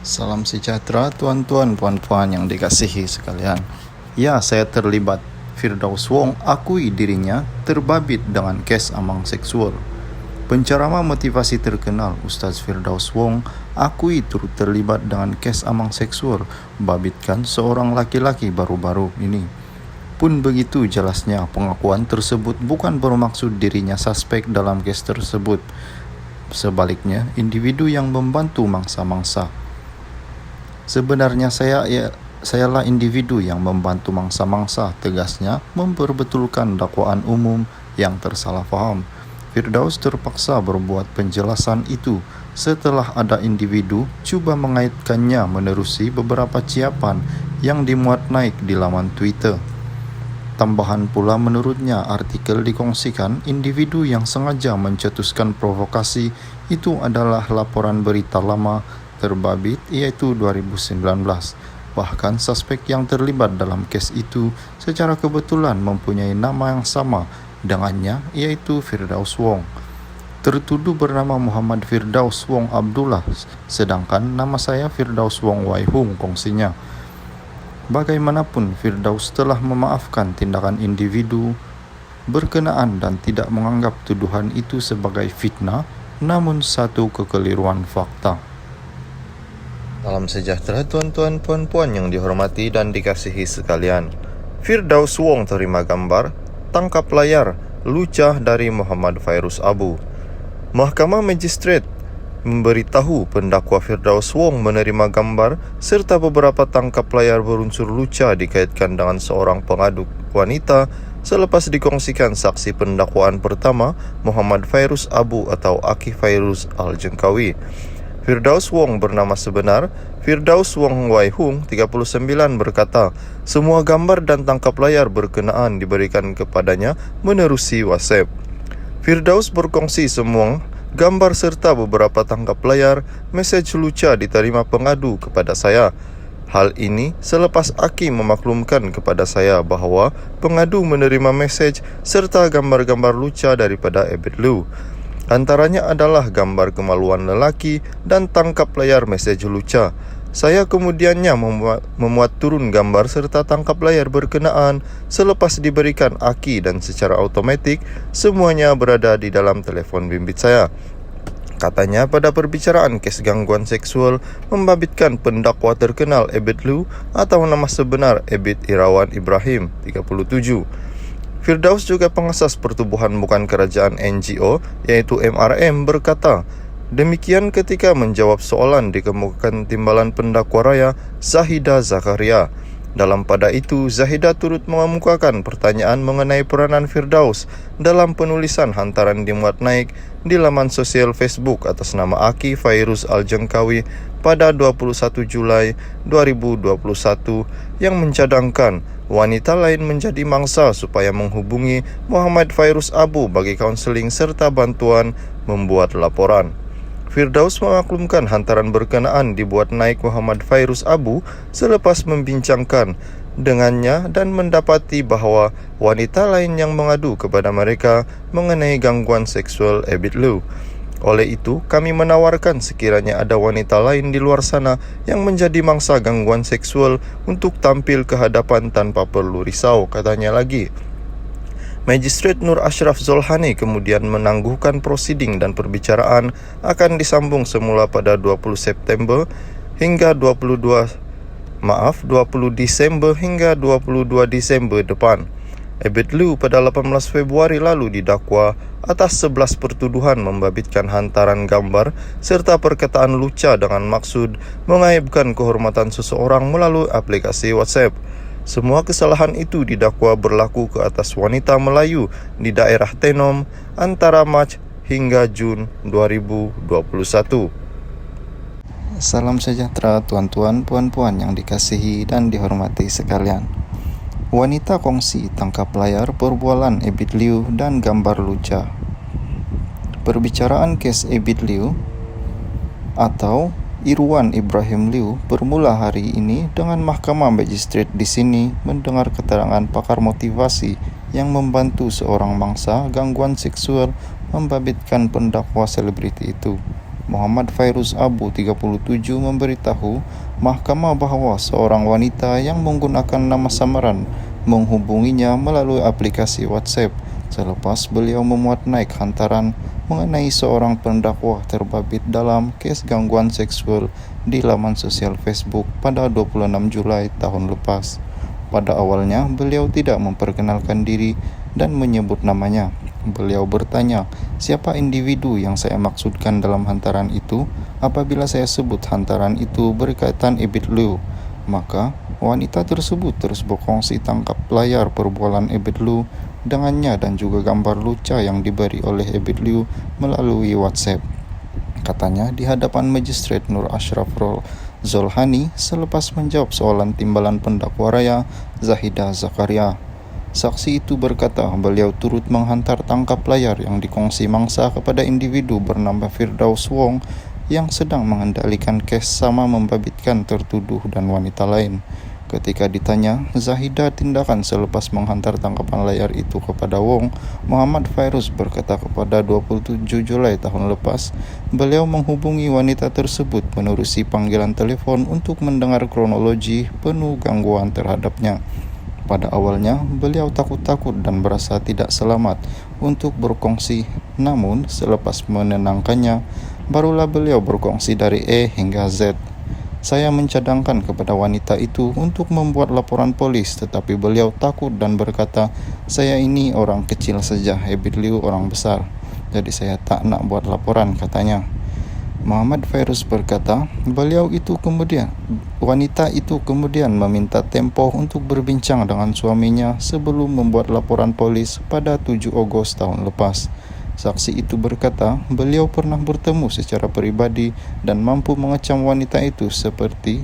Salam sejahtera tuan-tuan, puan-puan yang dikasihi sekalian. Ya, saya terlibat. Firdaus Wong akui dirinya terbabit dengan kes amang seksual. Penceramah motivasi terkenal Ustaz Firdaus Wong akui turut terlibat dengan kes amang seksual babitkan seorang laki-laki baru-baru ini. Pun begitu jelasnya pengakuan tersebut bukan bermaksud dirinya suspek dalam kes tersebut. Sebaliknya, individu yang membantu mangsa-mangsa. Sebenarnya sayalah individu yang membantu mangsa-mangsa, tegasnya memperbetulkan dakwaan umum yang tersalah faham. Firdaus terpaksa berbuat penjelasan itu setelah ada individu cuba mengaitkannya menerusi beberapa ciapan yang dimuat naik di laman Twitter. Tambahan pula menurutnya artikel dikongsikan individu yang sengaja mencetuskan provokasi itu adalah laporan berita lama terbabit yaitu 2019. Bahkan suspek yang terlibat dalam kes itu secara kebetulan mempunyai nama yang sama dengannya yaitu Firdaus Wong. Tertuduh bernama Muhammad Firdaus Wong Abdullah, sedangkan nama saya Firdaus Wong Wai Hung kongsinya. Bagaimanapun, Firdaus telah memaafkan tindakan individu berkenaan dan tidak menganggap tuduhan itu sebagai fitnah, namun satu kekeliruan fakta. Salam sejahtera tuan-tuan, puan-puan yang dihormati dan dikasihi sekalian. Firdaus Wong terima gambar, tangkap layar, lucah dari Muhammad Fairuz Abu. Mahkamah Magistrate memberitahu pendakwa Firdaus Wong menerima gambar serta beberapa tangkap layar berunsur luca dikaitkan dengan seorang pengadu wanita selepas dikongsikan saksi pendakwaan pertama Muhammad Fairuz Abu atau Aki Fairuz Al-Jengkawi. Firdaus Wong bernama sebenar Firdaus Wong Wai Hung, 39, berkata, semua gambar dan tangkap layar berkenaan diberikan kepadanya menerusi WhatsApp. Firdaus berkongsi semua gambar serta beberapa tangkap layar mesej luca diterima pengadu kepada saya. Hal ini selepas Aki memaklumkan kepada saya bahawa pengadu menerima mesej serta gambar-gambar luca daripada Abid Liu. Antaranya adalah gambar kemaluan lelaki dan tangkap layar mesej luca. Saya kemudiannya memuat turun gambar serta tangkap layar berkenaan selepas diberikan Aki dan secara automatik semuanya berada di dalam telefon bimbit saya. Katanya pada perbicaraan kes gangguan seksual membabitkan pendakwa terkenal Abid Liu atau nama sebenar Abid Irawan Ibrahim, 37. Firdaus juga pengasas pertubuhan bukan kerajaan NGO yaitu MRM berkata, demikian ketika menjawab soalan dikemukakan timbalan pendakwa raya Zahida Zakaria. Dalam pada itu, Zahida turut mengemukakan pertanyaan mengenai peranan Firdaus dalam penulisan hantaran dimuat naik di laman sosial Facebook atas nama Aki Fairuz Al-Jengkawi pada 21 Julai 2021 yang mencadangkan wanita lain menjadi mangsa supaya menghubungi Muhammad Fairuz Abu bagi kaunseling serta bantuan membuat laporan. Firdaus memaklumkan hantaran berkenaan dibuat naik Muhammad Fairuz Abu selepas membincangkan dengannya dan mendapati bahawa wanita lain yang mengadu kepada mereka mengenai gangguan seksual Abid Liu. Oleh itu, kami menawarkan sekiranya ada wanita lain di luar sana yang menjadi mangsa gangguan seksual untuk tampil ke hadapan tanpa perlu risau, katanya lagi. Magistrate Nur Ashraf Zolhani kemudian menangguhkan prosiding dan perbicaraan akan disambung semula pada 20 September hingga 20 Desember hingga 22 Desember depan. Abid Liu pada 18 Februari lalu didakwa atas 11 pertuduhan membabitkan hantaran gambar serta perkataan luca dengan maksud mengaibkan kehormatan seseorang melalui aplikasi WhatsApp. Semua kesalahan itu didakwa berlaku ke atas wanita Melayu di daerah Tenom antara Mac hingga Jun 2021. Salam sejahtera tuan-tuan, puan-puan yang dikasihi dan dihormati sekalian. Wanita kongsi tangkap layar perbualan Abid Liu dan gambar luca. Perbicaraan kes Abid Liu atau Irwan Ibrahim Liu bermula hari ini dengan Mahkamah Magistrate di sini mendengar keterangan pakar motivasi yang membantu seorang mangsa gangguan seksual membabitkan pendakwa selebriti itu. Muhammad Fairuz Abu 37 memberitahu mahkamah bahwa seorang wanita yang menggunakan nama samaran menghubunginya melalui aplikasi WhatsApp selepas beliau memuat naik hantaran mengenai seorang pendakwa terbabit dalam kes gangguan seksual di laman sosial Facebook pada 26 Julai tahun lepas. Pada awalnya, beliau tidak memperkenalkan diri dan menyebut namanya. Beliau bertanya, siapa individu yang saya maksudkan dalam hantaran itu? Apabila saya sebut hantaran itu berkaitan Ebit Liu, maka wanita tersebut terus berkongsi tangkap layar perbualan Ebit Liu dengannya dan juga gambar luca yang diberi oleh Ebit Liu melalui WhatsApp. Katanya di hadapan Magistrate Nur Ashraf Zolhani selepas menjawab soalan timbalan pendakwa raya Zahidah Zakaria. Saksi itu berkata beliau turut menghantar tangkap layar yang dikongsi mangsa kepada individu bernama Firdaus Wong yang sedang mengendalikan kes sama membabitkan tertuduh dan wanita lain. Ketika ditanya Zahidah tindakan selepas menghantar tangkapan layar itu kepada Wong, Muhammad Fairuz berkata kepada 27 Julai tahun lepas, beliau menghubungi wanita tersebut menerusi panggilan telepon untuk mendengar kronologi penuh gangguan terhadapnya. Pada awalnya, beliau takut-takut dan berasa tidak selamat untuk berkongsi, namun selepas menenangkannya, barulah beliau berkongsi dari E hingga Z. Saya mencadangkan kepada wanita itu untuk membuat laporan polis, tetapi beliau takut dan berkata, saya ini orang kecil saja, Ebit Liu orang besar, jadi saya tak nak buat laporan, katanya. Muhammad Fairuz berkata, wanita itu kemudian meminta tempoh untuk berbincang dengan suaminya sebelum membuat laporan polis pada 7 Ogos tahun lepas. Saksi itu berkata, beliau pernah bertemu secara pribadi dan mampu mengecam wanita itu seperti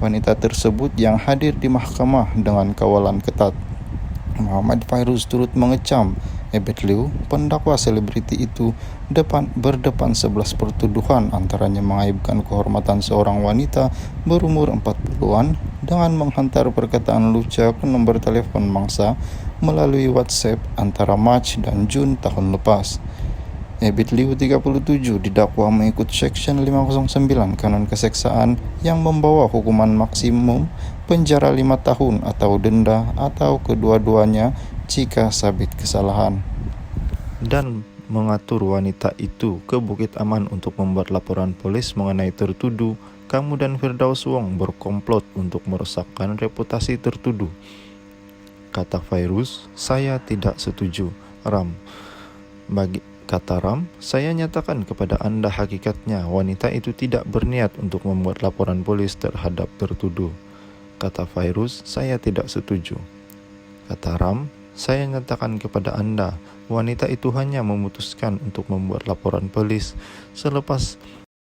wanita tersebut yang hadir di mahkamah dengan kawalan ketat. Muhammad Fairuz turut mengecam Ebit Liu, pendakwa selebriti itu berdepan 11 pertuduhan, antaranya mengaibkan kehormatan seorang wanita berumur 40-an dengan menghantar perkataan lucu ke nomor telepon mangsa melalui WhatsApp antara Mac dan Jun tahun lepas. Ebit Liu 37 didakwa mengikut Section 509 Kanon Keseksaan yang membawa hukuman maksimum penjara 5 tahun atau denda atau kedua-duanya jika sabit kesalahan, dan mengatur wanita itu ke Bukit Aman untuk membuat laporan polis mengenai tertuduh. Kamu dan Firdaus Wong berkomplot untuk merusakkan reputasi tertuduh, kata Fairuz. Saya tidak setuju, Kata Ram, saya nyatakan kepada Anda hakikatnya wanita itu tidak berniat untuk membuat laporan polis terhadap tertuduh. Kata Fairuz, saya tidak setuju. Kata Ram, saya nyatakan kepada Anda wanita itu hanya memutuskan untuk membuat laporan polis selepas